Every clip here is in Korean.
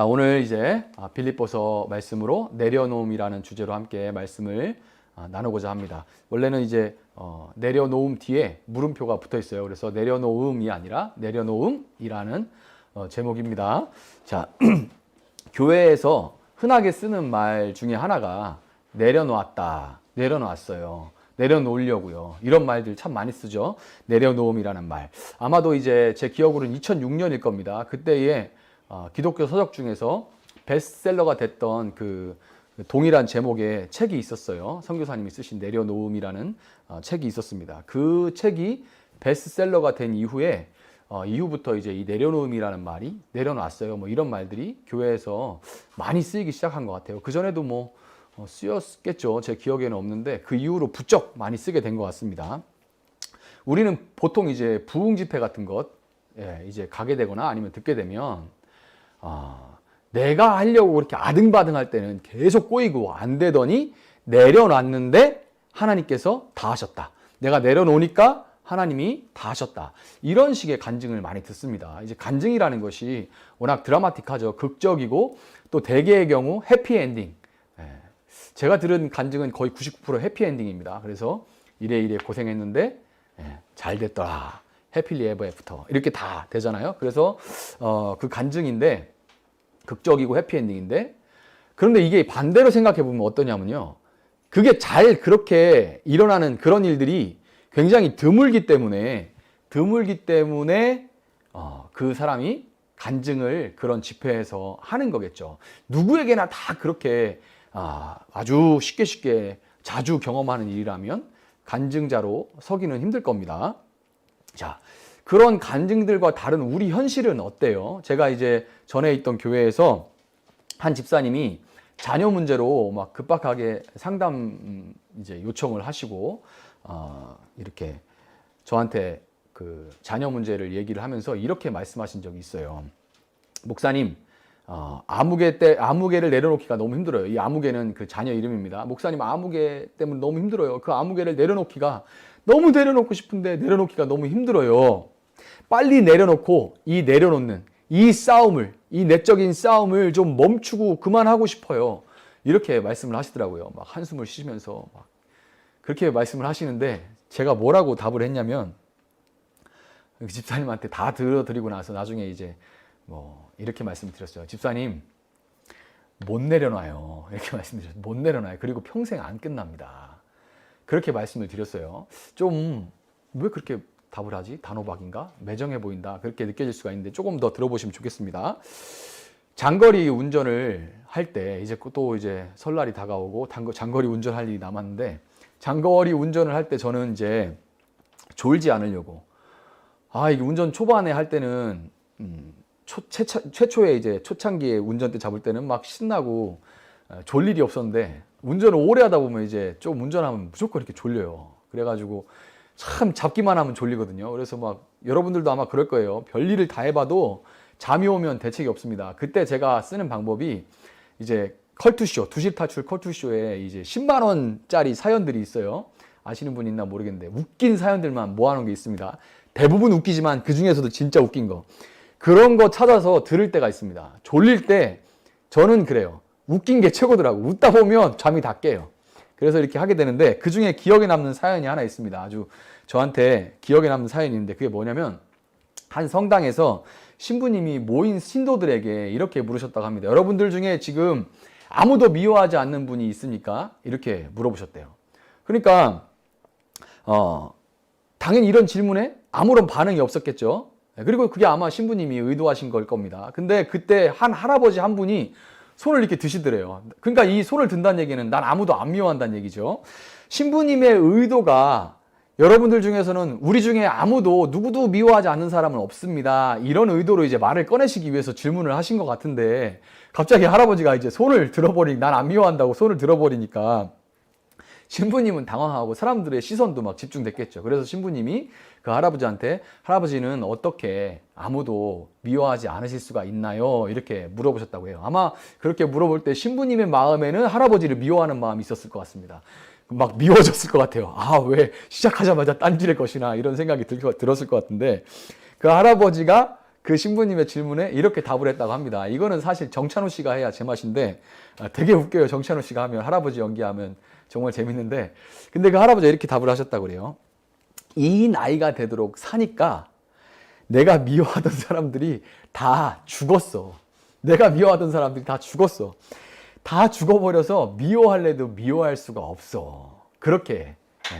오늘 이제 빌립보서 말씀으로 내려놓음이라는 주제로 함께 말씀을 나누고자 합니다. 원래는 이제 내려놓음 뒤에 물음표가 붙어 있어요. 그래서 내려놓음이 아니라 내려놓음이라는 제목입니다. 자, 교회에서 흔하게 쓰는 말 중에 하나가 내려놓았다, 내려놓았어요, 내려놓으려고요. 이런 말들 참 많이 쓰죠. 내려놓음이라는 말. 아마도 이제 제 기억으로는 2006년일 겁니다. 그때에 기독교 서적 중에서 베스트셀러가 됐던 그 동일한 제목의 책이 있었어요. 선교사님이 쓰신 내려놓음이라는 책이 있었습니다. 그 책이 베스트셀러가 된 이후에 이후부터 이제 이 내려놓음이라는 말이 내려놨어요. 뭐 이런 말들이 교회에서 많이 쓰이기 시작한 것 같아요. 그 전에도 뭐 쓰였겠죠. 제 기억에는 없는데 그 이후로 부쩍 많이 쓰게 된 것 같습니다. 우리는 보통 이제 부흥 집회 같은 것 이제 가게 되거나 아니면 듣게 되면 내가 하려고 그렇게 아등바등할 때는 계속 꼬이고 안 되더니 내려놨는데 하나님께서 다 하셨다. 내가 내려놓으니까 하나님이 다 하셨다. 이런 식의 간증을 많이 듣습니다. 이제 간증이라는 것이 워낙 드라마틱하죠. 극적이고 또 대개의 경우 해피엔딩. 제가 들은 간증은 거의 99% 해피엔딩입니다. 그래서 이래 고생했는데 잘 됐더라. 해필리 에버 애프터 이렇게 다 되잖아요. 그래서 그 간증인데 극적이고 해피엔딩인데, 그런데 이게 반대로 생각해 보면 어떠냐면요, 그게 잘 그렇게 일어나는 그런 일들이 굉장히 드물기 때문에 그 사람이 간증을 그런 집회에서 하는 거겠죠. 누구에게나 다 그렇게 아주 쉽게 자주 경험하는 일이라면 간증자로 서기는 힘들 겁니다. 자, 그런 간증들과 다른 우리 현실은 어때요? 제가 이제 전에 있던 교회에서 한 집사님이 자녀 문제로 막 급박하게 상담 이제 요청을 하시고 이렇게 저한테 그 자녀 문제를 얘기를 하면서 이렇게 말씀하신 적이 있어요. 목사님, 아무개를 내려놓기가 너무 힘들어요. 이 아무개는 그 자녀 이름입니다. 목사님, 아무개 때문에 너무 힘들어요. 그 아무개를 내려놓기가 너무 내려놓고 싶은데 내려놓기가 너무 힘들어요. 빨리 내려놓고 이 내려놓는 이 싸움을, 이 내적인 싸움을 좀 멈추고 그만하고 싶어요. 이렇게 말씀을 하시더라고요. 막 한숨을 쉬시면서 막 그렇게 말씀을 하시는데 제가 뭐라고 답을 했냐면, 그 집사님한테 다 들어드리고 나서 나중에 이제 뭐 이렇게 말씀을 드렸어요. 집사님, 못 내려놔요. 이렇게 말씀드렸어요. 못 내려놔요. 그리고 평생 안 끝납니다. 그렇게 말씀을 드렸어요. 좀 왜 그렇게 답을 하지? 단호박인가? 매정해 보인다. 그렇게 느껴질 수가 있는데 조금 더 들어보시면 좋겠습니다. 장거리 운전을 할 때 이제 또 이제 설날이 다가오고 장거리 운전할 일이 남았는데, 장거리 운전을 할 때 저는 이제 졸지 않으려고 이게 운전 초반에 할 때는 최초에 이제 초창기에 운전대 잡을 때는 막 신나고 졸 일이 없었는데, 운전을 오래 하다 보면 이제 좀 운전하면 무조건 이렇게 졸려요. 그래가지고 참 잡기만 하면 졸리거든요. 그래서 막 여러분들도 아마 그럴 거예요. 별일을 다 해봐도 잠이 오면 대책이 없습니다. 그때 제가 쓰는 방법이 이제 컬투쇼, 두실 탈출 컬투쇼에 이제 10만 원짜리 사연들이 있어요. 아시는 분 있나 모르겠는데 웃긴 사연들만 모아놓은 게 있습니다. 대부분 웃기지만 그 중에서도 진짜 웃긴 거, 그런 거 찾아서 들을 때가 있습니다. 졸릴 때 저는 그래요. 웃긴 게 최고더라고. 웃다 보면 잠이 다 깨요. 그래서 이렇게 하게 되는데, 그 중에 기억에 남는 사연이 하나 있습니다. 아주 저한테 기억에 남는 사연이 있는데, 그게 뭐냐면 한 성당에서 신부님이 모인 신도들에게 이렇게 물으셨다고 합니다. 여러분들 중에 지금 아무도 미워하지 않는 분이 있습니까? 이렇게 물어보셨대요. 그러니까 당연히 이런 질문에 아무런 반응이 없었겠죠. 그리고 그게 아마 신부님이 의도하신 걸 겁니다. 근데 그때 한 할아버지 한 분이 손을 이렇게 드시더래요. 그러니까 이 손을 든다는 얘기는 난 아무도 안 미워한다는 얘기죠. 신부님의 의도가 여러분들 중에서는 우리 중에 아무도 누구도 미워하지 않는 사람은 없습니다, 이런 의도로 이제 말을 꺼내시기 위해서 질문을 하신 것 같은데, 갑자기 할아버지가 이제 손을 난 안 미워한다고 손을 들어버리니까 신부님은 당황하고 사람들의 시선도 막 집중됐겠죠. 그래서 신부님이 그 할아버지한테, 할아버지는 어떻게 아무도 미워하지 않으실 수가 있나요? 이렇게 물어보셨다고 해요. 아마 그렇게 물어볼 때 신부님의 마음에는 할아버지를 미워하는 마음이 있었을 것 같습니다. 막 미워졌을 것 같아요. 왜 시작하자마자 딴지를 것이나 이런 생각이 들었을 것 같은데, 그 할아버지가 그 신부님의 질문에 이렇게 답을 했다고 합니다. 이거는 사실 정찬호 씨가 해야 제맛인데 되게 웃겨요. 정찬호 씨가 하면, 할아버지 연기하면 정말 재밌는데, 근데 그 할아버지가 이렇게 답을 하셨다고 그래요. 이 나이가 되도록 사니까 내가 미워하던 사람들이 다 죽었어. 내가 미워하던 사람들이 다 죽었어. 다 죽어버려서 미워할래도 미워할 수가 없어. 그렇게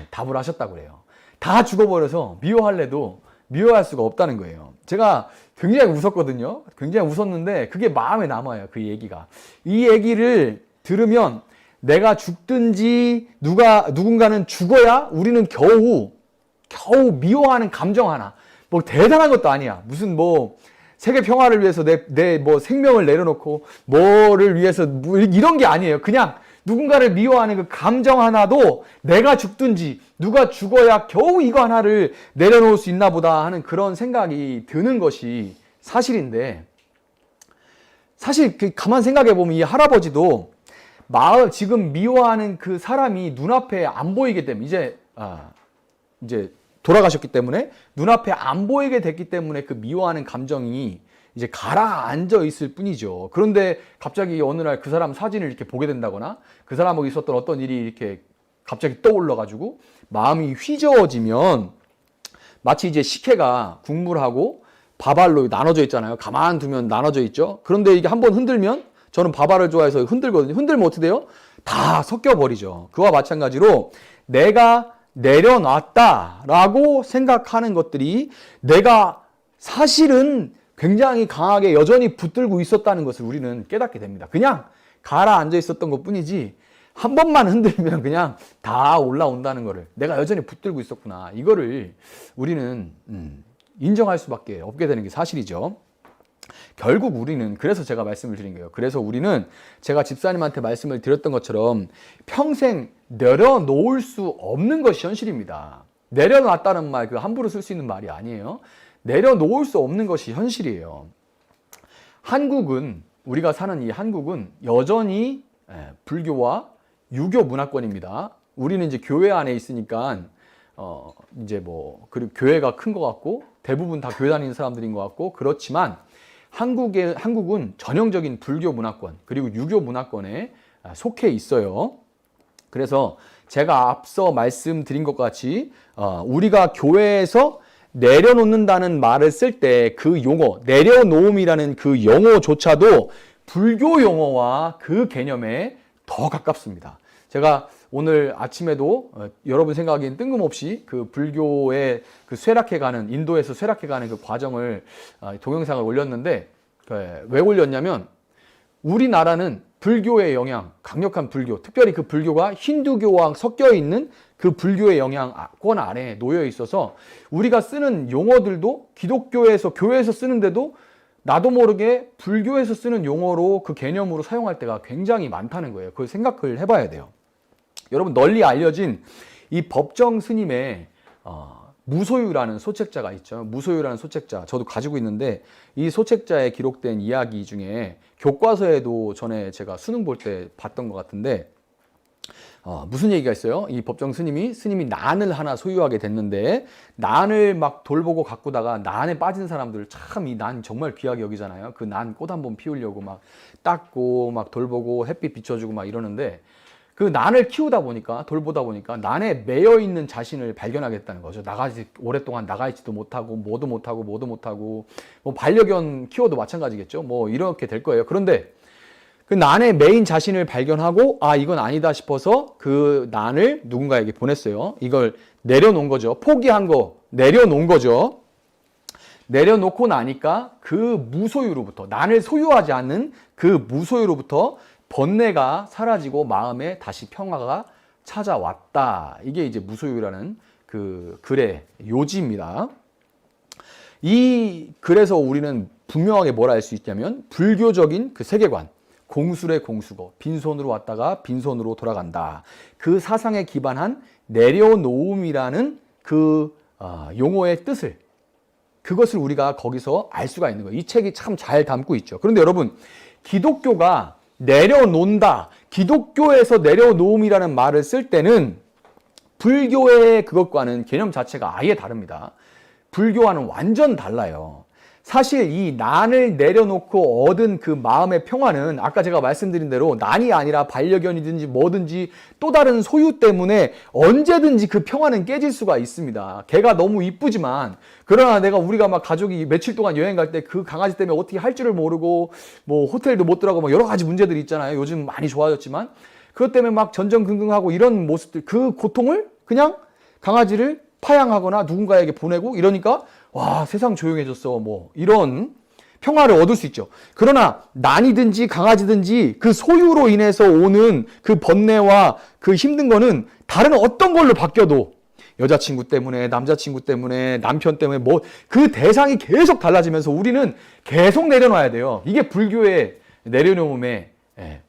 답을 하셨다고 그래요. 다 죽어버려서 미워할래도 미워할 수가 없다는 거예요. 제가 굉장히 웃었거든요. 굉장히 웃었는데 그게 마음에 남아요. 그 얘기가. 이 얘기를 들으면 내가 죽든지 누군가는 죽어야 우리는 겨우 미워하는 감정 하나. 뭐 대단한 것도 아니야. 무슨 뭐 세계 평화를 위해서 내 뭐 생명을 내려놓고 뭐를 위해서 뭐 이런 게 아니에요. 그냥 누군가를 미워하는 그 감정 하나도 내가 죽든지 누가 죽어야 겨우 이거 하나를 내려놓을 수 있나 보다 하는 그런 생각이 드는 것이 사실인데, 사실 가만 생각해 보면 이 할아버지도 지금 미워하는 그 사람이 눈앞에 안 보이기 때문에 이제 돌아가셨기 때문에 눈앞에 안 보이게 됐기 때문에 그 미워하는 감정이 이제 가라앉아 있을 뿐이죠. 그런데 갑자기 어느 날 그 사람 사진을 이렇게 보게 된다거나 그 사람하고 있었던 어떤 일이 이렇게 갑자기 떠올라가지고 마음이 휘저어지면 마치 이제 식혜가 국물하고 밥알로 나눠져 있잖아요. 가만 두면 나눠져 있죠. 그런데 이게 한번 흔들면, 저는 밥알을 좋아해서 흔들거든요. 흔들면 어떻게 돼요? 다 섞여버리죠. 그와 마찬가지로 내가 내려놨다라고 생각하는 것들이 내가 사실은 굉장히 강하게 여전히 붙들고 있었다는 것을 우리는 깨닫게 됩니다. 그냥 가라앉아 있었던 것 뿐이지 한 번만 흔들면 그냥 다 올라온다는 것을, 내가 여전히 붙들고 있었구나, 이거를 우리는 인정할 수밖에 없게 되는 게 사실이죠. 결국 우리는, 그래서 제가 말씀을 드린 거예요. 그래서 우리는 제가 집사님한테 말씀을 드렸던 것처럼 평생 내려놓을 수 없는 것이 현실입니다. 내려놨다는 말, 그 함부로 쓸 수 있는 말이 아니에요. 내려놓을 수 없는 것이 현실이에요. 한국은, 우리가 사는 이 한국은 여전히 불교와 유교 문화권입니다. 우리는 이제 교회 안에 있으니까 이제 뭐 그리고 교회가 큰 것 같고 대부분 다 교회 다니는 사람들인 것 같고, 그렇지만 한국은 전형적인 불교 문화권 그리고 유교 문화권에 속해 있어요. 그래서 제가 앞서 말씀드린 것 같이 우리가 교회에서 내려놓는다는 말을 쓸 때 그 용어, 내려놓음이라는 그 용어조차도 불교 용어와 그 개념에 더 가깝습니다. 제가 오늘 아침에도 여러분 생각하기엔 뜬금없이 그 불교의 그 쇠락해가는, 인도에서 쇠락해가는 그 과정을 동영상을 올렸는데, 왜 올렸냐면 우리나라는 불교의 영향, 강력한 불교, 특별히 그 불교가 힌두교와 섞여 있는 그 불교의 영향권 아래에 놓여 있어서 우리가 쓰는 용어들도 기독교에서, 교회에서 쓰는데도 나도 모르게 불교에서 쓰는 용어로 그 개념으로 사용할 때가 굉장히 많다는 거예요. 그걸 생각을 해봐야 돼요. 여러분, 널리 알려진 이 법정 스님의 무소유라는 소책자가 있죠. 무소유라는 소책자, 저도 가지고 있는데 이 소책자에 기록된 이야기 중에 교과서에도 전에 제가 수능 볼 때 봤던 것 같은데 무슨 얘기가 있어요? 이 법정 스님이 난을 하나 소유하게 됐는데 난을 막 돌보고 가꾸다가 난에 빠진 사람들, 참 이 난 정말 귀하게 여기잖아요. 그 난 꽃 한번 피우려고 막 닦고 막 돌보고 햇빛 비춰주고 막 이러는데 그 난을 키우다 보니까, 돌보다 보니까 난에 매여 있는 자신을 발견하겠다는 거죠. 오랫동안 나가 있지도 못하고 뭐도 못하고 뭐 반려견 키워도 마찬가지겠죠. 뭐 이렇게 될 거예요. 그런데 그 난에 매인 자신을 발견하고 이건 아니다 싶어서 그 난을 누군가에게 보냈어요. 이걸 내려놓은 거죠. 포기한 거 내려놓은 거죠. 내려놓고 나니까 그 무소유로부터, 난을 소유하지 않는 그 무소유로부터 번뇌가 사라지고 마음에 다시 평화가 찾아왔다. 이게 이제 무소유라는 그 글의 요지입니다. 그래서 우리는 분명하게 뭘 알 수 있냐면 불교적인 그 세계관, 공술의 공수고 빈손으로 왔다가 빈손으로 돌아간다. 그 사상에 기반한 내려놓음이라는 그 용어의 뜻을, 그것을 우리가 거기서 알 수가 있는 거예요. 이 책이 참 잘 담고 있죠. 그런데 여러분, 기독교가 내려놓는다, 기독교에서 내려놓음이라는 말을 쓸 때는 불교의 그것과는 개념 자체가 아예 다릅니다. 불교와는 완전 달라요. 사실 이 난을 내려놓고 얻은 그 마음의 평화는 아까 제가 말씀드린 대로 난이 아니라 반려견이든지 뭐든지 또 다른 소유 때문에 언제든지 그 평화는 깨질 수가 있습니다. 개가 너무 이쁘지만 그러나 우리가 막 가족이 며칠 동안 여행 갈 때 그 강아지 때문에 어떻게 할 줄을 모르고 뭐 호텔도 못 들어가고 막 여러 가지 문제들이 있잖아요. 요즘 많이 좋아졌지만 그것 때문에 막 전전긍긍하고 이런 모습들, 그 고통을 그냥 강아지를 파양하거나 누군가에게 보내고 이러니까 와, 세상 조용해졌어. 뭐 이런 평화를 얻을 수 있죠. 그러나 난이든지 강아지든지 그 소유로 인해서 오는 그 번뇌와 그 힘든 거는 다른 어떤 걸로 바뀌어도 여자친구 때문에, 남자친구 때문에, 남편 때문에 뭐 그 대상이 계속 달라지면서 우리는 계속 내려놔야 돼요. 이게 불교의 내려놓음의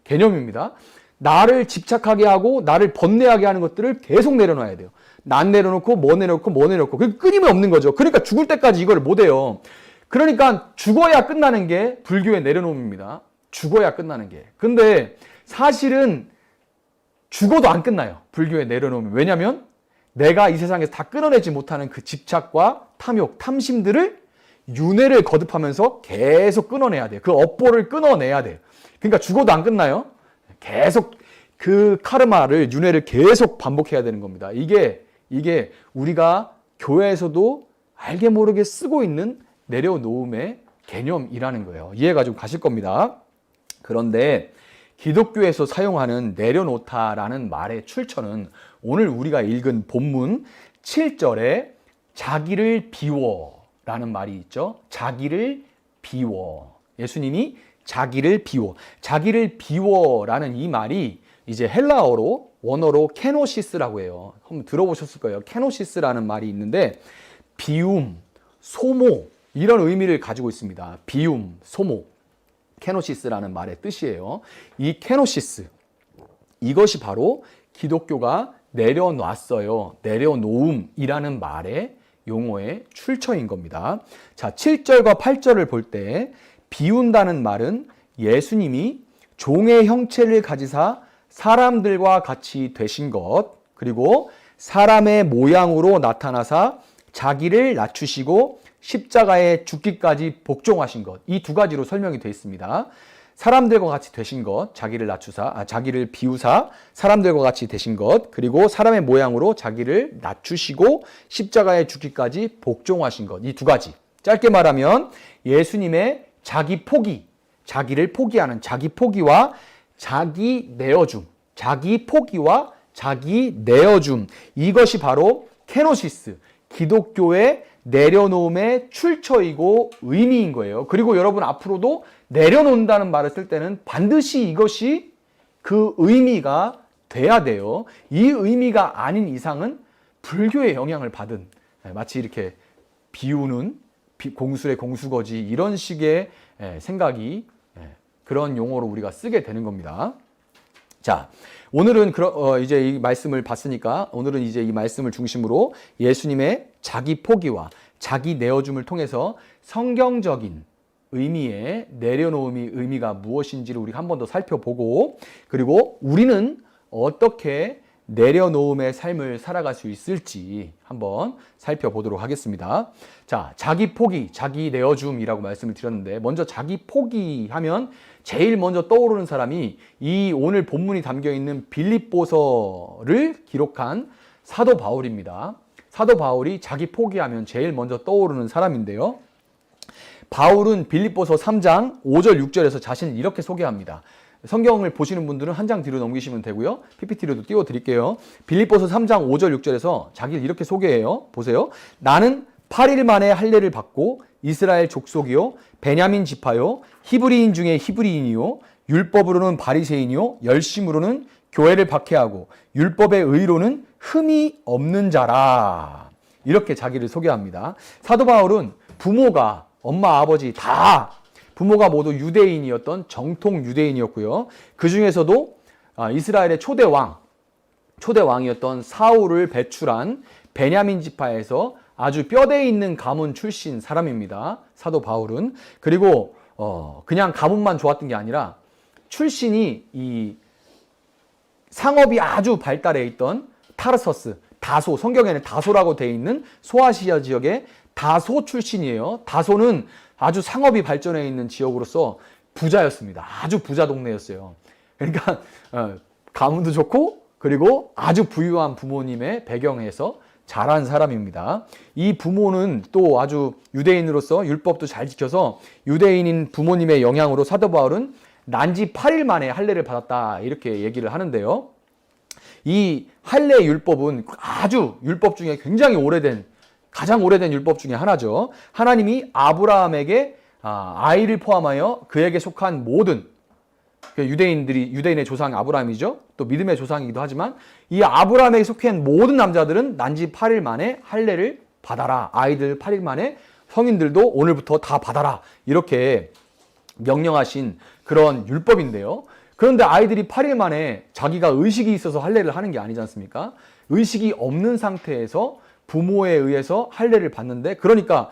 개념입니다. 나를 집착하게 하고 나를 번뇌하게 하는 것들을 계속 내려놔야 돼요. 난 내려놓고 뭐 내려놓고 뭐 내려놓고 그 끊임이 없는 거죠. 그러니까 죽을 때까지 이걸 못 해요. 그러니까 죽어야 끝나는 게 불교의 내려놓음입니다. 죽어야 끝나는 게. 근데 사실은 죽어도 안 끝나요. 불교의 내려놓음이. 왜냐하면 내가 이 세상에서 다 끊어내지 못하는 그 집착과 탐욕, 탐심들을 윤회를 거듭하면서 계속 끊어내야 돼요. 그 업보를 끊어내야 돼요. 그러니까 죽어도 안 끝나요. 계속 그 카르마를, 윤회를 계속 반복해야 되는 겁니다. 이게 우리가 교회에서도 알게 모르게 쓰고 있는 내려놓음의 개념이라는 거예요. 이해가 좀 가실 겁니다. 그런데 기독교에서 사용하는 내려놓다라는 말의 출처는 오늘 우리가 읽은 본문 7절에 자기를 비워라는 말이 있죠. 자기를 비워. 예수님이 자기를 비워. 자기를 비워라는 이 말이 이제 헬라어로, 원어로 케노시스라고 해요. 한번 들어보셨을 거예요. 케노시스라는 말이 있는데 비움, 소모 이런 의미를 가지고 있습니다. 비움, 소모. 케노시스라는 말의 뜻이에요. 이 케노시스, 이것이 바로 기독교가 내려놨어요. 내려놓음이라는 말의 용어의 출처인 겁니다. 자, 7절과 8절을 볼 때 비운다는 말은 예수님이 종의 형체를 가지사 사람들과 같이 되신 것, 그리고 사람의 모양으로 나타나사 자기를 낮추시고 십자가에 죽기까지 복종하신 것, 이 두 가지로 설명이 되어 있습니다. 사람들과 같이 되신 것, 자기를 비우사 사람들과 같이 되신 것, 그리고 사람의 모양으로 자기를 낮추시고 십자가에 죽기까지 복종하신 것, 이 두 가지. 짧게 말하면 예수님의 자기 포기, 자기를 포기하는 자기 포기와 자기 내어줌, 자기 포기와 자기 내어줌, 이것이 바로 케노시스, 기독교의 내려놓음의 출처이고 의미인 거예요. 그리고 여러분 앞으로도 내려놓는다는 말을 쓸 때는 반드시 이것이 그 의미가 돼야 돼요. 이 의미가 아닌 이상은 불교의 영향을 받은, 마치 이렇게 비우는 공술의 공수거지 이런 식의 생각이 그런 용어로 우리가 쓰게 되는 겁니다. 자, 오늘은 이제 이 말씀을 봤으니까 오늘은 이제 이 말씀을 중심으로 예수님의 자기 포기와 자기 내어줌을 통해서 성경적인 의미의 내려놓음의 의미가 무엇인지를 우리가 한 번 더 살펴보고, 그리고 우리는 어떻게 내려놓음의 삶을 살아갈 수 있을지 한번 살펴보도록 하겠습니다. 자, 자기 포기, 자기 내어줌이라고 말씀을 드렸는데, 먼저 자기 포기하면 제일 먼저 떠오르는 사람이 이 오늘 본문이 담겨 있는 빌립보서를 기록한 사도 바울입니다. 사도 바울이 자기 포기하면 제일 먼저 떠오르는 사람인데요. 바울은 빌립보서 3장 5절 6절에서 자신을 이렇게 소개합니다. 성경을 보시는 분들은 한 장 뒤로 넘기시면 되고요. PPT로도 띄워드릴게요. 빌립보서 3장 5절 6절에서 자기를 이렇게 소개해요. 보세요. 나는 8일 만에 할례를 받고 이스라엘 족속이요 베냐민 지파요 히브리인 중에 히브리인이요 율법으로는 바리새인이요 열심으로는 교회를 박해하고 율법의 의로는 흠이 없는 자라. 이렇게 자기를 소개합니다. 사도 바울은 부모가, 엄마 아버지 다 부모가 모두 유대인이었던 정통 유대인이었고요. 그 중에서도 이스라엘의 초대왕이었던 사울을 배출한 베냐민 지파에서 아주 뼈대 있는 가문 출신 사람입니다. 사도 바울은. 그리고 그냥 가문만 좋았던 게 아니라 출신이 이 상업이 아주 발달해 있던 타르서스, 다소, 성경에는 다소라고 되어 있는 소아시아 지역의 다소 출신이에요. 다소는 아주 상업이 발전해 있는 지역으로서 부자였습니다. 아주 부자 동네였어요. 그러니까 가문도 좋고 그리고 아주 부유한 부모님의 배경에서 자란 사람입니다. 이 부모는 또 아주 유대인으로서 율법도 잘 지켜서 유대인인 부모님의 영향으로 사도 바울은 난지 8일 만에 할례를 받았다 이렇게 얘기를 하는데요. 이 할례 율법은 아주 율법 중에 굉장히 오래된 가장 오래된 율법 중에 하나죠. 하나님이 아브라함에게 아이를 포함하여 그에게 속한 모든 유대인의 조상 아브라함이죠. 또 믿음의 조상이기도 하지만 이 아브라함에게 속한 모든 남자들은 난지 8일 만에 할례를 받아라. 아이들 8일 만에 성인들도 오늘부터 다 받아라. 이렇게 명령하신 그런 율법인데요. 그런데 아이들이 8일 만에 자기가 의식이 있어서 할례를 하는 게 아니지 않습니까? 의식이 없는 상태에서 부모에 의해서 할례를 받는데, 그러니까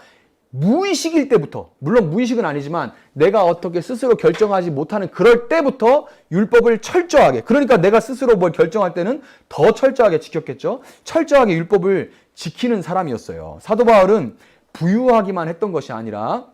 무의식일 때부터, 물론 무의식은 아니지만 내가 어떻게 스스로 결정하지 못하는 그럴 때부터 율법을 철저하게, 그러니까 내가 스스로 뭘 결정할 때는 더 철저하게 지켰겠죠. 철저하게 율법을 지키는 사람이었어요. 사도 바울은 부유하기만 했던 것이 아니라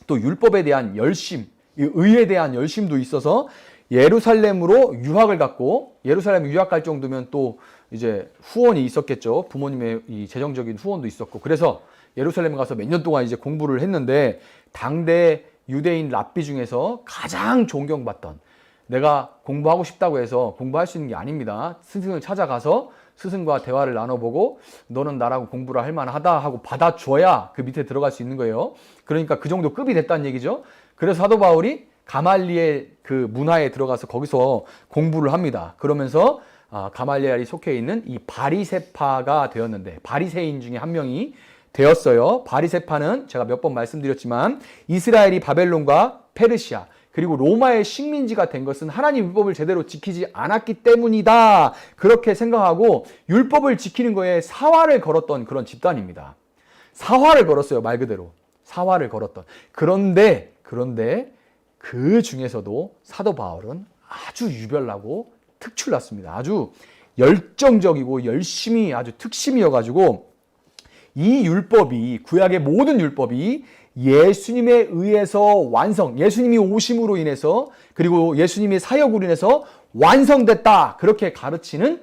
또 율법에 대한 열심, 의에 대한 열심도 있어서 예루살렘으로 유학을 갔고, 예루살렘 유학 갈 정도면 또 이제 후원이 있었겠죠. 부모님의 이 재정적인 후원도 있었고, 그래서 예루살렘에 가서 몇 년 동안 이제 공부를 했는데, 당대 유대인 랍비 중에서 가장 존경받던, 내가 공부하고 싶다고 해서 공부할 수 있는 게 아닙니다. 스승을 찾아가서 스승과 대화를 나눠보고 너는 나라고 공부를 할 만하다 하고 받아줘야 그 밑에 들어갈 수 있는 거예요. 그러니까 그 정도 급이 됐다는 얘기죠. 그래서 사도 바울이 가말리엘 그 문화에 들어가서 거기서 공부를 합니다. 그러면서 가말리엘이 속해 있는 이 바리새파가 되었는데, 바리새인 중에 한 명이 되었어요. 바리새파는 제가 몇 번 말씀드렸지만 이스라엘이 바벨론과 페르시아 그리고 로마의 식민지가 된 것은 하나님 율법을 제대로 지키지 않았기 때문이다. 그렇게 생각하고 율법을 지키는 거에 사활을 걸었던 그런 집단입니다. 사활을 걸었어요. 말 그대로. 사활을 걸었던. 그런데 그 중에서도 사도 바울은 아주 유별나고 특출났습니다. 아주 열정적이고 열심히 아주 특심이어가지고 이 율법이, 구약의 모든 율법이 예수님에 의해서 완성, 예수님이 오심으로 인해서 그리고 예수님의 사역으로 인해서 완성됐다. 그렇게 가르치는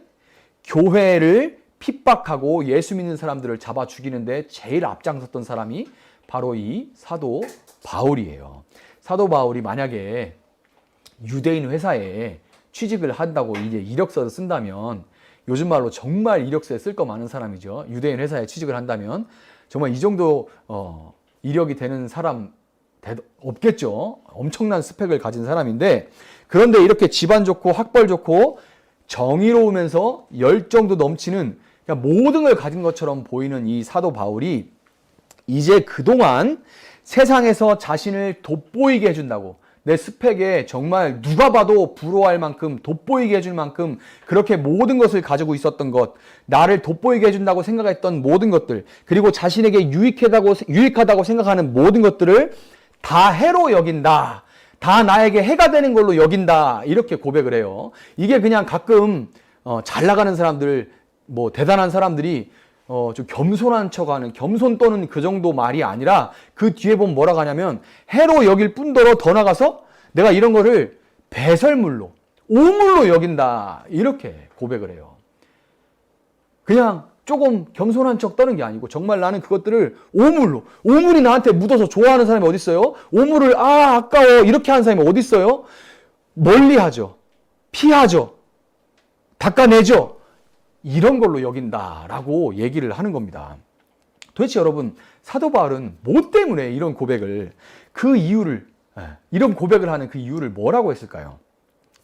교회를 핍박하고 예수 믿는 사람들을 잡아 죽이는데 제일 앞장섰던 사람이 바로 이 사도 바울이에요. 사도 바울이 만약에 유대인 회사에 취직을 한다고 이제 이력서를 쓴다면, 요즘 말로 정말 이력서에 쓸 거 많은 사람이죠. 유대인 회사에 취직을 한다면 정말 이 정도 이력이 되는 사람 없겠죠. 엄청난 스펙을 가진 사람인데, 그런데 이렇게 집안 좋고 학벌 좋고 정의로우면서 열정도 넘치는 모든 걸 가진 것처럼 보이는 이 사도 바울이 이제 그동안 세상에서 자신을 돋보이게 해준다고, 내 스펙에 정말 누가 봐도 부러워할 만큼 돋보이게 해줄 만큼 그렇게 모든 것을 가지고 있었던 것, 나를 돋보이게 해준다고 생각했던 모든 것들, 그리고 자신에게 유익하다고 생각하는 모든 것들을 다 해로 여긴다. 다 나에게 해가 되는 걸로 여긴다. 이렇게 고백을 해요. 이게 그냥 가끔 잘 나가는 사람들, 뭐 대단한 사람들이 좀 겸손한 척하는, 겸손 또는 그 정도 말이 아니라 그 뒤에 보면 뭐라고 하냐면 해로 여길 뿐더러 더 나가서 내가 이런 거를 배설물로, 오물로 여긴다. 이렇게 고백을 해요. 그냥 조금 겸손한 척 떠는 게 아니고 정말 나는 그것들을 오물로, 오물이 나한테 묻어서 좋아하는 사람이 어디 있어요? 오물을 아까워 이렇게 하는 사람이 어디 있어요? 멀리하죠. 피하죠. 닦아내죠. 이런 걸로 여긴다라고 얘기를 하는 겁니다. 도대체 여러분, 사도 바울은 뭐 때문에 이런 고백을, 이런 고백을 하는 그 이유를 뭐라고 했을까요?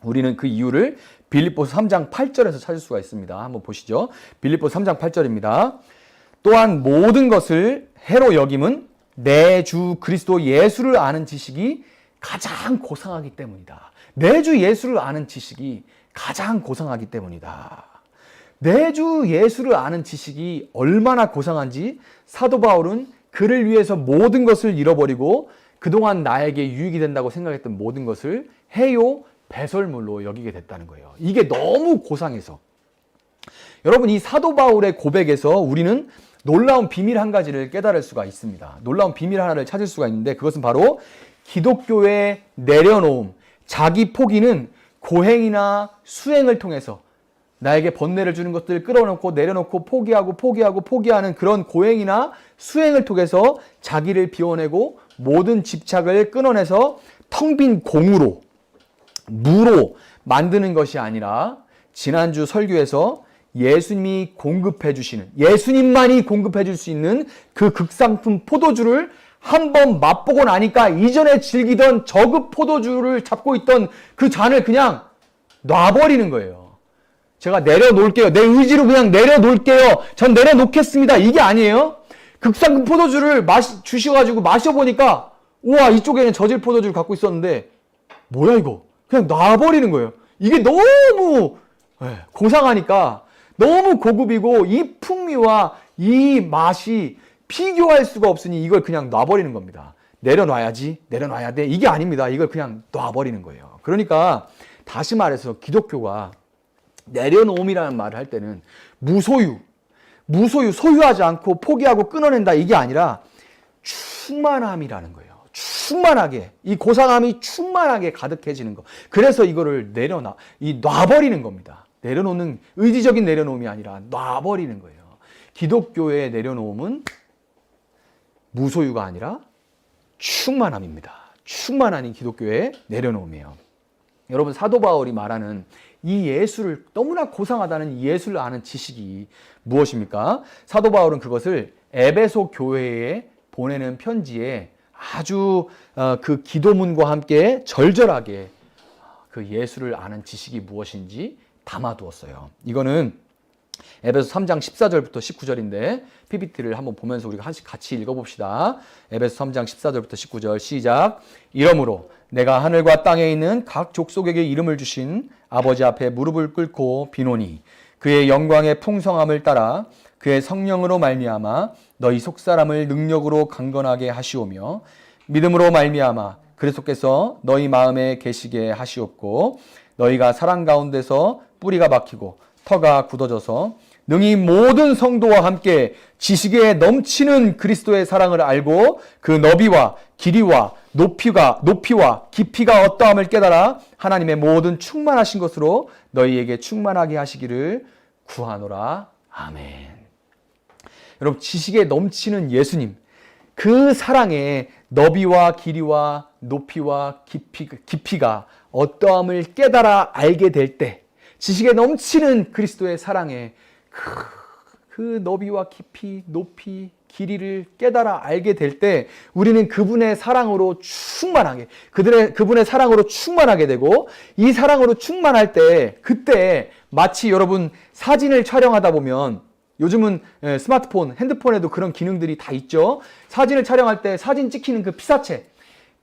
우리는 그 이유를 빌립보서 3장 8절에서 찾을 수가 있습니다. 한번 보시죠. 빌립보서 3장 8절입니다. 또한 모든 것을 해로 여김은 내 주 그리스도 예수를 아는 지식이 가장 고상하기 때문이다. 내 주 예수를 아는 지식이 가장 고상하기 때문이다. 내 주 예수를 아는 지식이 얼마나 고상한지 사도 바울은 그를 위해서 모든 것을 잃어버리고 그동안 나에게 유익이 된다고 생각했던 모든 것을 해요 배설물로 여기게 됐다는 거예요. 이게 너무 고상해서. 여러분, 이 사도 바울의 고백에서 우리는 놀라운 비밀 한 가지를 깨달을 수가 있습니다. 놀라운 비밀 하나를 찾을 수가 있는데 그것은 바로 기독교의 내려놓음, 자기 포기는 고행이나 수행을 통해서 나에게 번뇌를 주는 것들을 끌어놓고 내려놓고 포기하는 그런 고행이나 수행을 통해서 자기를 비워내고 모든 집착을 끊어내서 텅 빈 공으로, 무로 만드는 것이 아니라 지난주 설교에서 예수님이 공급해 주시는, 예수님만이 공급해 줄 수 있는 그 극상품 포도주를 한번 맛보고 나니까 이전에 즐기던 저급 포도주를 잡고 있던 그 잔을 그냥 놔버리는 거예요. 제가 내려놓을게요. 내 의지로 그냥 내려놓을게요. 전 내려놓겠습니다. 이게 아니에요. 극상급 포도주를 주셔가지고 마셔보니까 우와, 이쪽에는 저질 포도주를 갖고 있었는데 뭐야 이거. 그냥 놔버리는 거예요. 이게 너무 고상하니까, 너무 고급이고 이 풍미와 이 맛이 비교할 수가 없으니 이걸 그냥 놔버리는 겁니다. 내려놔야지, 내려놔야 돼, 이게 아닙니다. 이걸 그냥 놔버리는 거예요. 그러니까 다시 말해서 기독교가 내려놓음이라는 말을 할 때는 소유하지 않고 포기하고 끊어낸다, 이게 아니라 충만함이라는 거예요. 충만하게, 이 고상함이 충만하게 가득해지는 거. 그래서 이거를 놔버리는 겁니다. 내려놓는, 의지적인 내려놓음이 아니라 놔버리는 거예요. 기독교의 내려놓음은 무소유가 아니라 충만함입니다. 충만한 기독교의 내려놓음이에요. 여러분, 사도 바울이 말하는 이 예수를, 너무나 고상하다는 이 예수를 아는 지식이 무엇입니까? 사도 바울은 그것을 에베소 교회에 보내는 편지에 아주 그 기도문과 함께 절절하게 그 예수를 아는 지식이 무엇인지 담아두었어요. 이거는 에베소 3장 14절부터 19절인데 PPT를 한번 보면서 우리가 한씩 같이 읽어봅시다. 에베소 3장 14절부터 19절 시작. 이러므로 내가 하늘과 땅에 있는 각 족속에게 이름을 주신 아버지 앞에 무릎을 꿇고 비노니 그의 영광의 풍성함을 따라 그의 성령으로 말미암아 너희 속사람을 능력으로 강건하게 하시오며 믿음으로 말미암아 그리스도께서 너희 마음에 계시게 하시옵고 너희가 사랑 가운데서 뿌리가 박히고 터가 굳어져서 능히 모든 성도와 함께 지식에 넘치는 그리스도의 사랑을 알고 그 너비와 길이와 높이와 깊이가 어떠함을 깨달아 하나님의 모든 충만하신 것으로 너희에게 충만하게 하시기를 구하노라. 아멘. 여러분, 지식에 넘치는 예수님, 그 사랑의 너비와 길이와 높이와 깊이가 어떠함을 깨달아 알게 될 때, 지식에 넘치는 그리스도의 사랑의 그 너비와 깊이, 높이, 길이를 깨달아 알게 될 때 우리는 그분의 사랑으로 충만하게, 그분의 사랑으로 충만하게 되고, 이 사랑으로 충만할 때, 그때 마치 여러분 사진을 촬영하다 보면, 요즘은 스마트폰, 핸드폰에도 그런 기능들이 다 있죠. 사진을 촬영할 때 사진 찍히는 그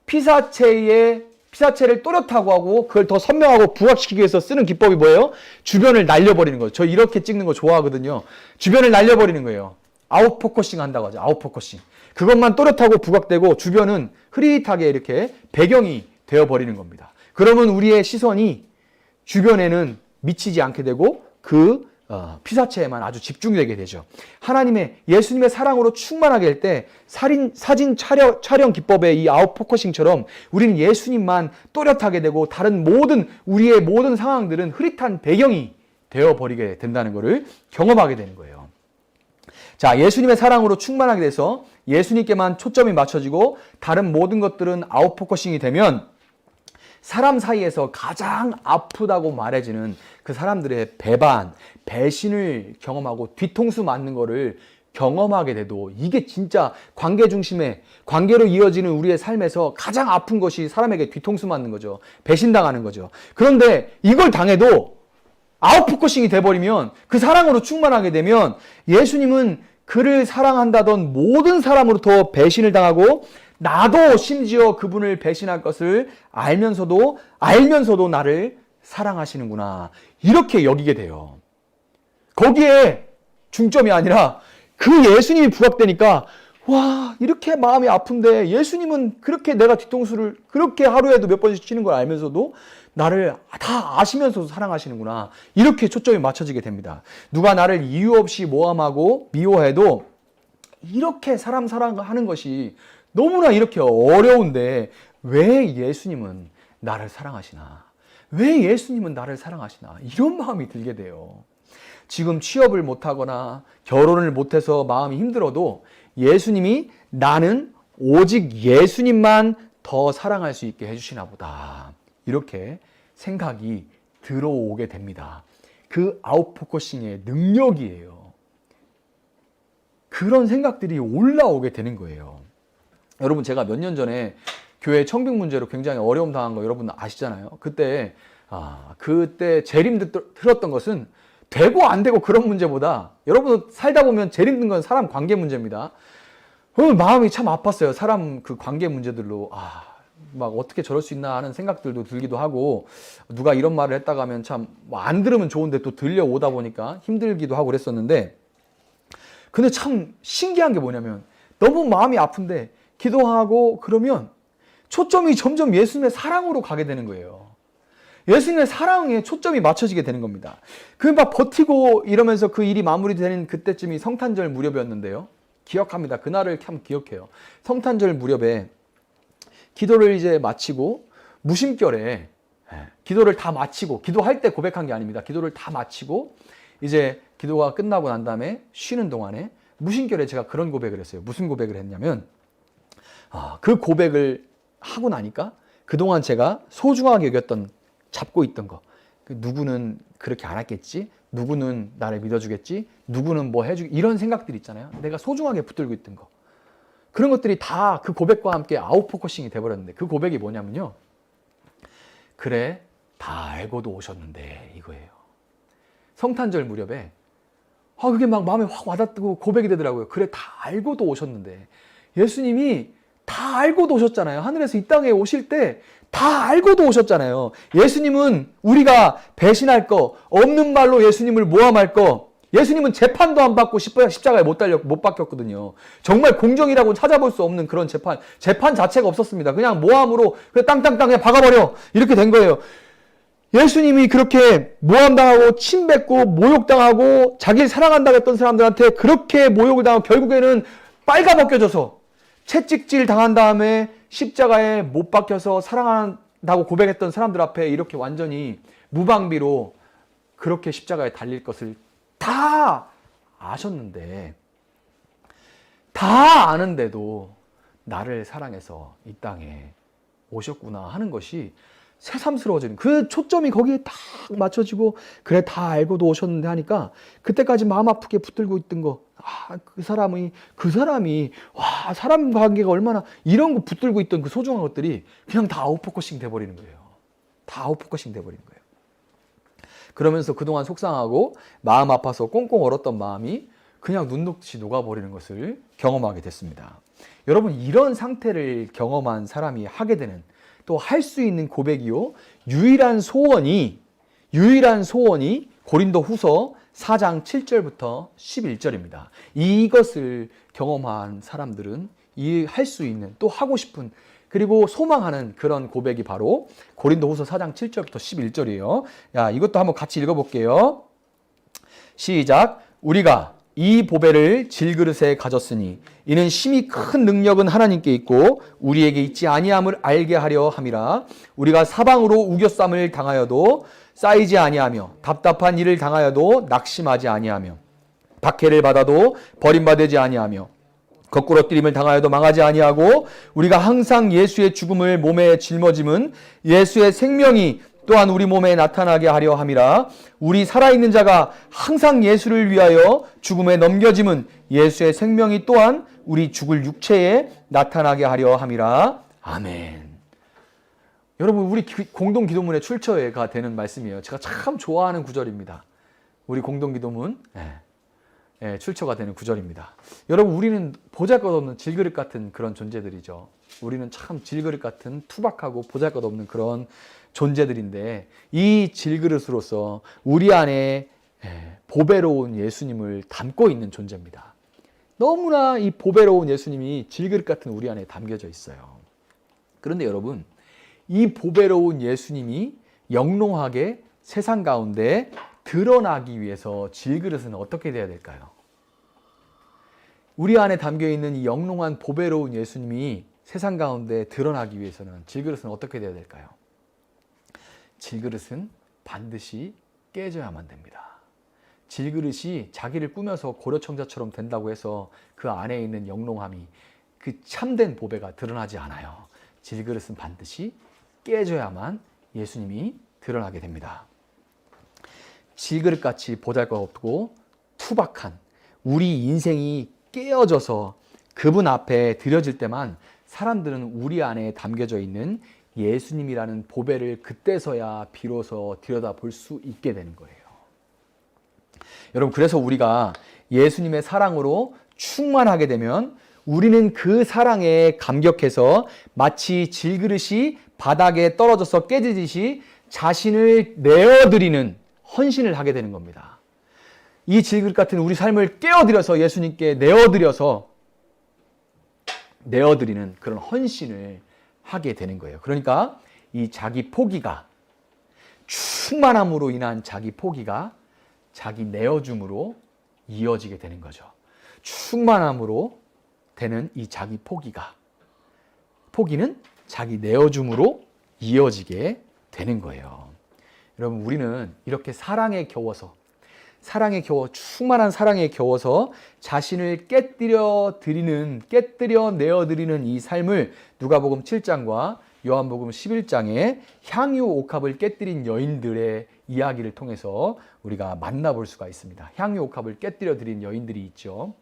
피사체를 또렷하고 하고 그걸 더 선명하고 부각시키기 위해서 쓰는 기법이 뭐예요? 주변을 날려버리는 거죠. 저 이렇게 찍는 거 좋아하거든요. 주변을 날려버리는 거예요. 아웃포커싱 한다고 하죠. 아웃포커싱. 그것만 또렷하고 부각되고 주변은 흐릿하게 이렇게 배경이 되어버리는 겁니다. 그러면 우리의 시선이 주변에는 미치지 않게 되고 그 피사체에만 아주 집중되게 되죠. 예수님의 사랑으로 충만하게 될 때 사진 촬영 기법의 이 아웃포커싱처럼 우리는 예수님만 또렷하게 되고 다른 우리의 모든 상황들은 흐릿한 배경이 되어버리게 된다는 것을 경험하게 되는 거예요. 자, 예수님의 사랑으로 충만하게 돼서 예수님께만 초점이 맞춰지고 다른 모든 것들은 아웃포커싱이 되면 사람 사이에서 가장 아프다고 말해지는 그 사람들의 배신을 경험하고 뒤통수 맞는 거를 경험하게 돼도, 이게 진짜 관계로 이어지는 우리의 삶에서 가장 아픈 것이 사람에게 뒤통수 맞는 거죠. 배신당하는 거죠. 그런데 이걸 당해도 아웃포커싱이 돼버리면, 그 사랑으로 충만하게 되면 예수님은 그를 사랑한다던 모든 사람으로부터 배신을 당하고 나도 심지어 그분을 배신할 것을 알면서도 나를 사랑하시는구나, 이렇게 여기게 돼요. 거기에 중점이 아니라 그 예수님이 부각되니까, 와, 이렇게 마음이 아픈데 예수님은 그렇게 내가 뒤통수를 그렇게 하루에도 몇 번씩 치는 걸 알면서도 나를 다 아시면서도 사랑하시는구나, 이렇게 초점이 맞춰지게 됩니다. 누가 나를 이유 없이 모함하고 미워해도 이렇게 사람 사랑하는 것이 너무나 이렇게 어려운데 왜 예수님은 나를 사랑하시나? 왜 예수님은 나를 사랑하시나? 이런 마음이 들게 돼요. 지금 취업을 못하거나 결혼을 못해서 마음이 힘들어도 예수님이 나는 오직 예수님만 더 사랑할 수 있게 해주시나 보다. 이렇게 생각이 들어오게 됩니다. 그 아웃포커싱의 능력이에요. 그런 생각들이 올라오게 되는 거예요. 여러분, 제가 몇 년 전에 교회 청빙 문제로 굉장히 어려움 당한 거 여러분 아시잖아요. 그때 제일 힘들었던 것은 되고 안 되고 그런 문제보다 여러분 살다 보면 제일 힘든 건 사람 관계 문제입니다. 마음이 참 아팠어요. 사람 그 관계 문제들로 막 어떻게 저럴 수 있나 하는 생각들도 들기도 하고, 누가 이런 말을 했다가 하면 참 안 들으면 좋은데 또 들려오다 보니까 힘들기도 하고 그랬었는데, 근데 참 신기한 게 뭐냐면 너무 마음이 아픈데 기도하고 그러면 초점이 점점 예수님의 사랑으로 가게 되는 거예요. 예수님의 사랑에 초점이 맞춰지게 되는 겁니다. 그 막 버티고 이러면서 그 일이 마무리되는 그때쯤이 성탄절 무렵이었는데요. 기억합니다. 그날을 참 기억해요. 성탄절 무렵에 기도를 이제 마치고 무심결에 기도를 다 마치고, 기도할 때 고백한 게 아닙니다. 기도를 다 마치고 이제 기도가 끝나고 난 다음에 쉬는 동안에 무심결에 제가 그런 고백을 했어요. 무슨 고백을 했냐면 그 고백을 하고 나니까 그동안 제가 소중하게 여겼던, 잡고 있던 거, 누구는 그렇게 안 했겠지, 누구는 나를 믿어주겠지, 누구는 뭐 해주기, 이런 생각들이 있잖아요. 내가 소중하게 붙들고 있던 거, 그런 것들이 다 그 고백과 함께 아웃포커싱이 돼버렸는데, 그 고백이 뭐냐면요, 그래 다 알고도 오셨는데, 이거예요. 성탄절 무렵에 그게 막 마음에 확 와닿고 고백이 되더라고요. 그래 다 알고도 오셨는데, 예수님이 다 알고도 오셨잖아요. 하늘에서 이 땅에 오실 때 다 알고도 오셨잖아요. 예수님은 우리가 배신할 거, 없는 말로 예수님을 모함할 거, 예수님은 재판도 안 받고 십자가에 못 박혔거든요. 정말 공정이라고 찾아볼 수 없는 그런 재판 자체가 없었습니다. 그냥 모함으로 그냥 땅땅땅 그냥 박아버려, 이렇게 된 거예요. 예수님이 그렇게 모함당하고 침뱉고 모욕당하고 자기를 사랑한다고 했던 사람들한테 그렇게 모욕을 당하고 결국에는 빨가벗겨져서 채찍질 당한 다음에 십자가에 못 박혀서 사랑한다고 고백했던 사람들 앞에 이렇게 완전히 무방비로 그렇게 십자가에 달릴 것을 다 아셨는데, 다 아는데도 나를 사랑해서 이 땅에 오셨구나 하는 것이 새삼스러워지는, 그 초점이 거기에 딱 맞춰지고, 그래 다 알고도 오셨는데 하니까 그때까지 마음 아프게 붙들고 있던 거, 그 사람이 와, 사람 관계가 얼마나 이런 거 붙들고 있던 그 소중한 것들이 그냥 다 아웃포커싱 돼버리는 거예요. 다 아웃포커싱 돼버리는 거예요. 그러면서 그동안 속상하고 마음 아파서 꽁꽁 얼었던 마음이 그냥 눈 녹듯이 녹아버리는 것을 경험하게 됐습니다. 여러분, 이런 상태를 경험한 사람이 하게 되는, 또 할 수 있는 고백이요, 유일한 소원이 고린도 후서 4장 7절부터 11절입니다. 이것을 경험한 사람들은 할 수 있는, 또 하고 싶은, 그리고 소망하는 그런 고백이 바로 고린도 후서 4장 7절부터 11절이에요. 이것도 한번 같이 읽어볼게요. 시작. 우리가 이 보배를 질그릇에 가졌으니 이는 심히 큰 능력은 하나님께 있고 우리에게 있지 아니함을 알게 하려 함이라. 우리가 사방으로 우겨쌈을 당하여도 쌓이지 아니하며 답답한 일을 당하여도 낙심하지 아니하며 박해를 받아도 버림받지 아니하며 거꾸로 뛰림을 당하여도 망하지 아니하고 우리가 항상 예수의 죽음을 몸에 짊어짐은 예수의 생명이 또한 우리 몸에 나타나게 하려 함이라. 우리 살아있는 자가 항상 예수를 위하여 죽음에 넘겨짐은 예수의 생명이 또한 우리 죽을 육체에 나타나게 하려 함이라. 아멘. 여러분, 우리 공동기도문의 출처가 되는 말씀이에요. 제가 참 좋아하는 구절입니다. 우리 공동기도문 출처가 되는 구절입니다. 여러분, 우리는 보잘것없는 질그릇 같은 그런 존재들이죠. 우리는 참 질그릇 같은 투박하고 보잘것없는 그런 존재들인데, 이 질그릇으로서 우리 안에 보배로운 예수님을 담고 있는 존재입니다. 너무나 이 보배로운 예수님이 질그릇 같은 우리 안에 담겨져 있어요. 그런데 여러분, 이 보배로운 예수님이 영롱하게 세상 가운데 드러나기 위해서 질그릇은 어떻게 돼야 될까요? 우리 안에 담겨있는 이 영롱한 보배로운 예수님이 세상 가운데 드러나기 위해서는 질그릇은 어떻게 되어야 될까요? 질그릇은 반드시 깨져야만 됩니다. 질그릇이 자기를 꾸며서 고려청자처럼 된다고 해서 그 안에 있는 영롱함이, 그 참된 보배가 드러나지 않아요. 질그릇은 반드시 깨져야만 예수님이 드러나게 됩니다. 질그릇같이 보잘것없고 투박한 우리 인생이 깨어져서 그분 앞에 드려질 때만 사람들은 우리 안에 담겨져 있는 예수님이라는 보배를 그때서야 비로소 들여다볼 수 있게 되는 거예요. 여러분, 그래서 우리가 예수님의 사랑으로 충만하게 되면 우리는 그 사랑에 감격해서 마치 질그릇이 바닥에 떨어져서 깨지듯이 자신을 내어드리는 헌신을 하게 되는 겁니다. 이 질그릇 같은 우리 삶을 깨어드려서 예수님께 내어드리는 그런 헌신을 하게 되는 거예요. 그러니까 이 자기 포기가, 충만함으로 인한 자기 포기가 자기 내어줌으로 이어지게 되는 거죠. 충만함으로 되는 이 자기 포기는 자기 내어줌으로 이어지게 되는 거예요. 여러분, 우리는 이렇게 충만한 사랑에 겨워서 자신을 깨뜨려 내어드리는 이 삶을 누가복음 7장과 요한복음 11장에 향유 옥합을 깨뜨린 여인들의 이야기를 통해서 우리가 만나볼 수가 있습니다. 향유 옥합을 깨뜨려 드린 여인들이 있죠.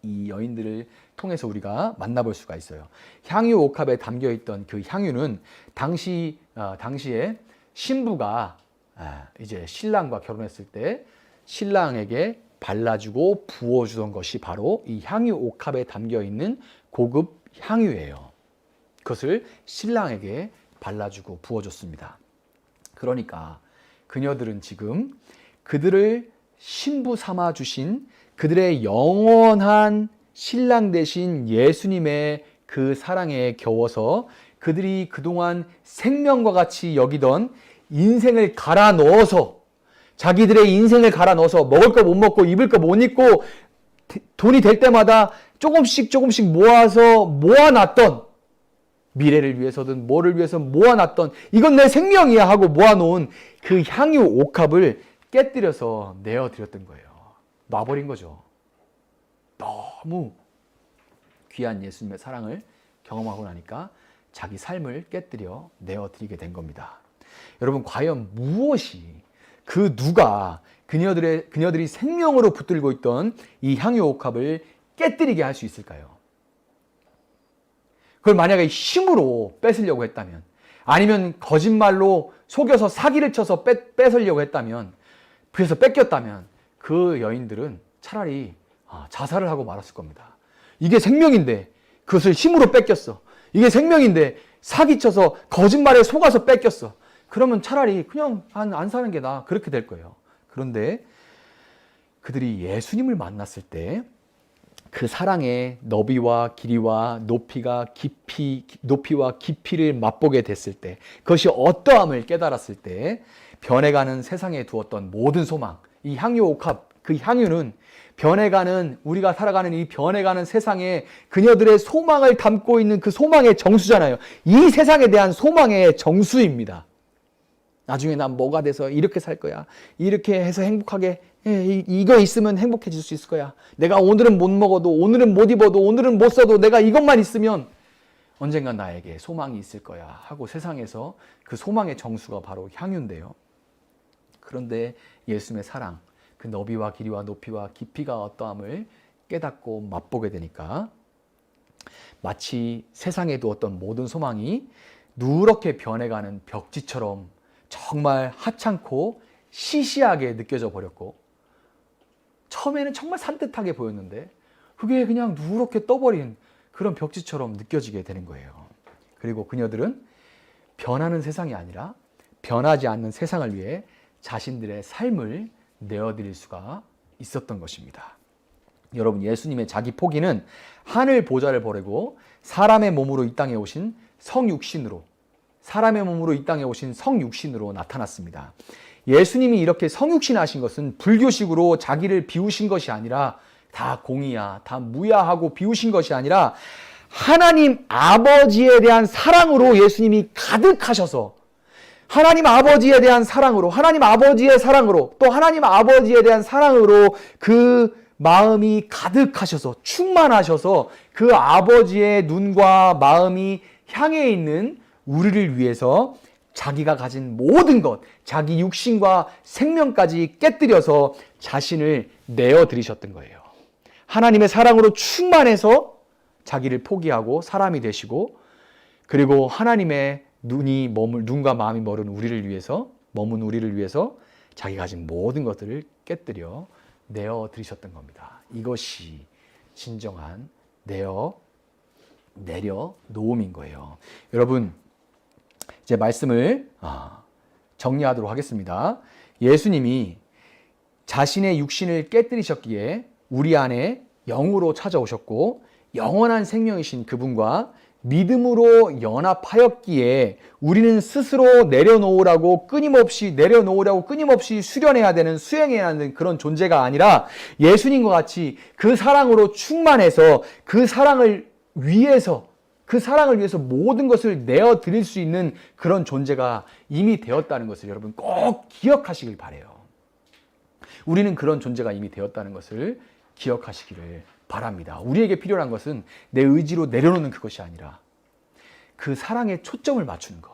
이 여인들을 통해서 우리가 만나볼 수가 있어요. 향유 옥합에 담겨있던 그 향유는 당시에 신부가 이제 신랑과 결혼했을 때 신랑에게 발라주고 부어주던 것이 바로 이 향유 옥합에 담겨있는 고급 향유예요. 그것을 신랑에게 발라주고 부어줬습니다. 그러니까 그녀들은 지금 그들을 신부 삼아 주신 그들의 영원한 신랑 되신 예수님의 그 사랑에 겨워서 그들이 그동안 생명과 같이 여기던 인생을 갈아 넣어서, 자기들의 인생을 갈아 넣어서 먹을 거 못 먹고 입을 거 못 입고 돈이 될 때마다 조금씩 모아서 모아놨던, 미래를 위해서든 뭐를 위해서 모아놨던, 이건 내 생명이야 하고 모아놓은 그 향유 옥합을 깨뜨려서 내어드렸던 거예요. 놔버린 거죠. 너무 귀한 예수님의 사랑을 경험하고 나니까 자기 삶을 깨뜨려 내어드리게 된 겁니다. 여러분, 과연 무엇이, 누가 그녀들이 생명으로 붙들고 있던 이 향유 옥합을 깨뜨리게 할 수 있을까요? 그걸 만약에 힘으로 뺏으려고 했다면, 아니면 거짓말로 속여서 사기를 쳐서 뺏으려고 했다면, 그래서 뺏겼다면 그 여인들은 차라리 자살을 하고 말았을 겁니다. 이게 생명인데 그것을 힘으로 뺏겼어. 이게 생명인데 사기쳐서 거짓말에 속아서 뺏겼어. 그러면 차라리 그냥 안 사는 게 나아. 그렇게 될 거예요. 그런데 그들이 예수님을 만났을 때 그 사랑의 너비와 길이와 높이와 깊이를 맛보게 됐을 때, 그것이 어떠함을 깨달았을 때 변해가는 세상에 두었던 모든 소망, 이 향유 옥합, 그 향유는 우리가 살아가는 이 변해가는 세상에 그녀들의 소망을 담고 있는 그 소망의 정수잖아요. 이 세상에 대한 소망의 정수입니다. 나중에 난 뭐가 돼서 이렇게 살 거야. 이렇게 해서 행복하게, 이거 있으면 행복해질 수 있을 거야. 내가 오늘은 못 먹어도, 오늘은 못 입어도, 오늘은 못 써도 내가 이것만 있으면 언젠간 나에게 소망이 있을 거야 하고 세상에서 그 소망의 정수가 바로 향유인데요. 그런데 예수님의 사랑, 그 너비와 길이와 높이와 깊이가 어떠함을 깨닫고 맛보게 되니까 마치 세상에 두었던 모든 소망이 누렇게 변해가는 벽지처럼 정말 하찮고 시시하게 느껴져 버렸고, 처음에는 정말 산뜻하게 보였는데 그게 그냥 누렇게 떠버린 그런 벽지처럼 느껴지게 되는 거예요. 그리고 그녀들은 변하는 세상이 아니라 변하지 않는 세상을 위해 자신들의 삶을 내어드릴 수가 있었던 것입니다. 여러분, 예수님의 자기 포기는 하늘 보좌를 버리고 사람의 몸으로 이 땅에 오신 성육신으로 나타났습니다. 예수님이 이렇게 성육신 하신 것은 불교식으로 자기를 비우신 것이 아니라 다 공이야, 다 무야 하고 비우신 것이 아니라 하나님 아버지에 대한 사랑으로 예수님이 가득하셔서 하나님 아버지에 대한 사랑으로, 하나님 아버지의 사랑으로, 또 하나님 아버지에 대한 사랑으로 그 마음이 가득하셔서 충만하셔서 그 아버지의 눈과 마음이 향해 있는 우리를 위해서 자기가 가진 모든 것, 자기 육신과 생명까지 깨뜨려서 자신을 내어드리셨던 거예요. 하나님의 사랑으로 충만해서 자기를 포기하고 사람이 되시고, 그리고 하나님의 눈과 마음이 머문 우리를 위해서 자기가 가진 모든 것들을 깨뜨려 내어드리셨던 겁니다. 이것이 진정한 내려놓음인 거예요. 여러분, 이제 말씀을 정리하도록 하겠습니다. 예수님이 자신의 육신을 깨뜨리셨기에 우리 안에 영으로 찾아오셨고 영원한 생명이신 그분과 믿음으로 연합하였기에 우리는 스스로 내려놓으라고 끊임없이 수련해야 되는, 수행해야 하는 그런 존재가 아니라 예수님과 같이 그 사랑으로 충만해서 그 사랑을 위해서 모든 것을 내어드릴 수 있는 그런 존재가 이미 되었다는 것을 여러분 꼭 기억하시길 바라요. 우리는 그런 존재가 이미 되었다는 것을 기억하시기를 바랍니다. 우리에게 필요한 것은 내 의지로 내려놓는 그것이 아니라 그 사랑에 초점을 맞추는 것,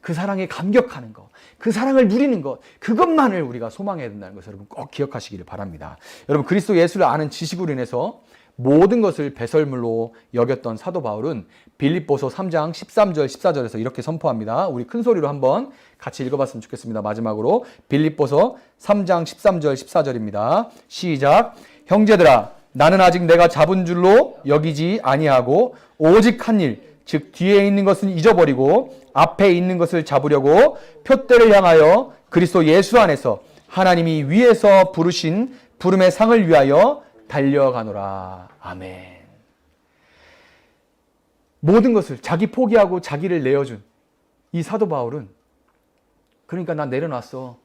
그 사랑에 감격하는 것, 그 사랑을 누리는 것, 그것만을 우리가 소망해야 된다는 것을 여러분 꼭 기억하시기를 바랍니다. 여러분, 그리스도 예수를 아는 지식으로 인해서 모든 것을 배설물로 여겼던 사도 바울은 빌립보서 3장 13절 14절에서 이렇게 선포합니다. 우리 큰 소리로 한번 같이 읽어봤으면 좋겠습니다. 마지막으로 빌립보서 3장 13절 14절입니다. 시작. 형제들아, 나는 아직 내가 잡은 줄로 여기지 아니하고 오직 한 일, 즉 뒤에 있는 것은 잊어버리고 앞에 있는 것을 잡으려고 표대를 향하여 그리스도 예수 안에서 하나님이 위에서 부르신 부름의 상을 위하여 달려가노라. 아멘. 모든 것을 자기 포기하고 자기를 내어준 이 사도 바울은, 그러니까 난 내려놨어,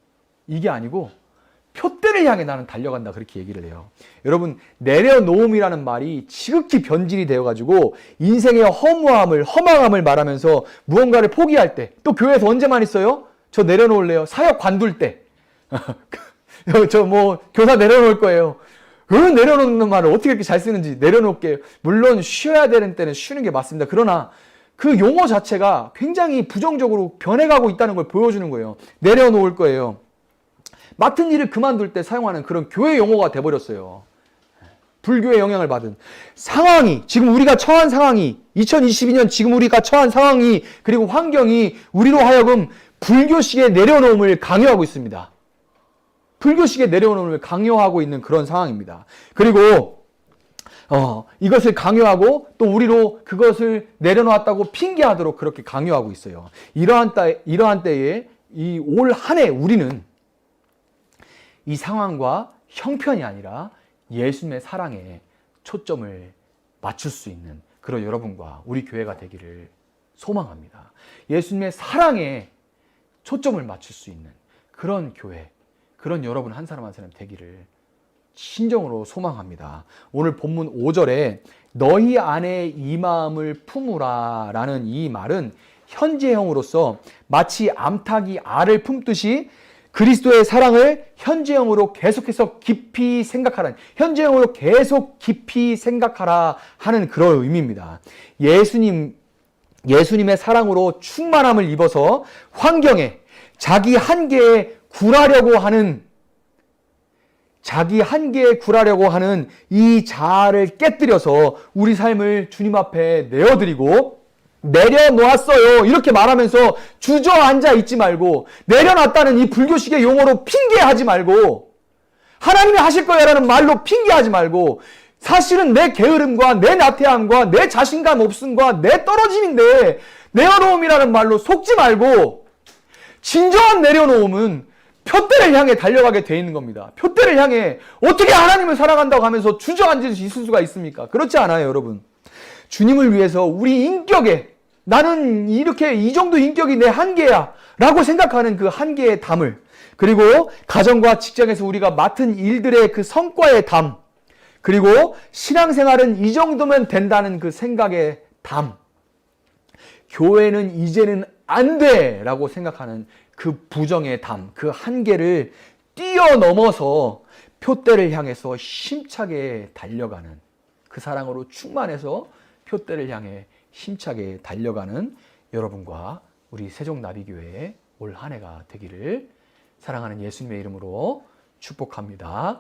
이게 아니고 표대를 향해 나는 달려간다, 그렇게 얘기를 해요. 여러분, 내려놓음이라는 말이 지극히 변질이 되어가지고 인생의 허망함을 말하면서 무언가를 포기할 때, 또 교회에서 언제만 있어요? 저 내려놓을래요. 사역 관둘 때. 저 교사 내려놓을 거예요. 그 내려놓는 말을 어떻게 이렇게 잘 쓰는지. 내려놓을게요. 물론 쉬어야 되는 때는 쉬는 게 맞습니다. 그러나 그 용어 자체가 굉장히 부정적으로 변해가고 있다는 걸 보여주는 거예요. 내려놓을 거예요. 맡은 일을 그만둘 때 사용하는 그런 교회 용어가 돼버렸어요. 불교의 영향을 받은 상황이, 지금 우리가 처한 상황이, 2022년 지금 우리가 처한 상황이, 그리고 환경이 우리로 하여금 불교식의 내려놓음을 강요하고 있습니다. 불교식의 내려놓음을 강요하고 있는 그런 상황입니다. 그리고 이것을 강요하고 또 우리로 그것을 내려놓았다고 핑계하도록 그렇게 강요하고 있어요. 이러한 때에 이 올 한 해 우리는 이 상황과 형편이 아니라 예수님의 사랑에 초점을 맞출 수 있는 그런 여러분과 우리 교회가 되기를 소망합니다. 예수님의 사랑에 초점을 맞출 수 있는 그런 교회, 그런 여러분 한 사람 한 사람 되기를 신정으로 소망합니다. 오늘 본문 5절에 너희 안에 이 마음을 품으라 라는 이 말은 현재형으로서 마치 암탉이 알을 품듯이 그리스도의 사랑을 현재형으로 계속해서 깊이 생각하라, 현재형으로 계속 깊이 생각하라 하는 그런 의미입니다. 예수님의 사랑으로 충만함을 입어서 환경에 자기 한계에 굴하려고 하는 이 자아를 깨뜨려서 우리 삶을 주님 앞에 내어드리고 내려놓았어요 이렇게 말하면서 주저앉아 있지 말고, 내려놨다는 이 불교식의 용어로 핑계하지 말고, 하나님이 하실 거야 라는 말로 핑계하지 말고, 사실은 내 게으름과 내 나태함과 내 자신감 없음과 내 떨어짐인데 내려놓음이라는 말로 속지 말고, 진정한 내려놓음은 표대를 향해 달려가게 돼 있는 겁니다. 표대를 향해 어떻게 하나님을 사랑한다고 하면서 주저앉을 수 있을 수가 있습니까? 그렇지 않아요, 여러분. 주님을 위해서 우리 인격에, 나는 이렇게 이 정도 인격이 내 한계야 라고 생각하는 그 한계의 담을, 그리고 가정과 직장에서 우리가 맡은 일들의 그 성과의 담, 그리고 신앙생활은 이 정도면 된다는 그 생각의 담, 교회는 이제는 안 돼! 라고 생각하는 그 부정의 담, 그 한계를 뛰어넘어서 표대를 향해서 힘차게 달려가는, 그 사랑으로 충만해서 표대를 향해 힘차게 달려가는 여러분과 우리 세종나비교회의 올 한 해가 되기를 사랑하는 예수님의 이름으로 축복합니다.